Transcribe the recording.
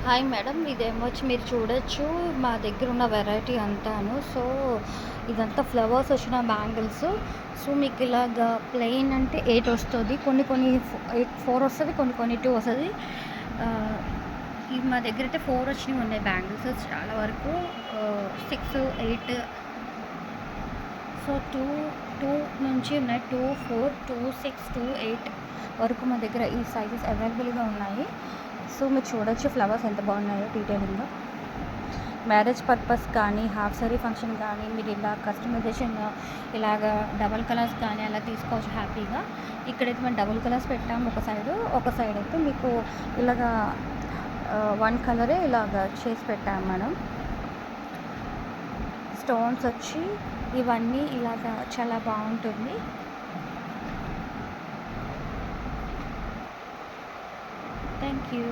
Hi madam, ఇదేమో వచ్చి మీరు చూడొచ్చు మా దగ్గర ఉన్న వెరైటీ అంతాను. సో ఇదంతా ఫ్లవర్స్ వచ్చిన బ్యాంగిల్స్. సో మీకు ఇలాగా ప్లెయిన్ అంటే 8 వస్తుంది, కొన్ని కొన్ని 4 వస్తుంది, కొన్ని కొన్ని 2 వస్తుంది. మా దగ్గర అయితే 4 వచ్చినవి ఉన్నాయి బ్యాంగిల్స్ చాలా వరకు. 6, 8, సో టూ నుంచి ఉన్నాయి. 2, 4, 2, 6, 2, 8 వరకు మా దగ్గర ఈ సైజెస్ అవైలబుల్గా ఉన్నాయి. సో మీరు చూడొచ్చు ఫ్లవర్స్ ఎంత బాగున్నాయో డీటెయిలింగ్గా. మ్యారేజ్ పర్పస్ కానీ, హాఫ్ సారీ ఫంక్షన్ కానీ, మీరు ఇలా కస్టమైజేషన్ ఇలాగ డబల్ కలర్స్ కానీ అలా తీసుకోవచ్చు హ్యాపీగా. ఇక్కడైతే మేము డబుల్ కలర్స్ పెట్టాము ఒక సైడ్ అయితే మీకు ఇలాగా 1 కలరే ఇలాగ చేసి పెట్టాము మనం. స్టోన్స్ వచ్చి ఇవన్నీ ఇలాగ చాలా బాగుంటుంది. Thank you.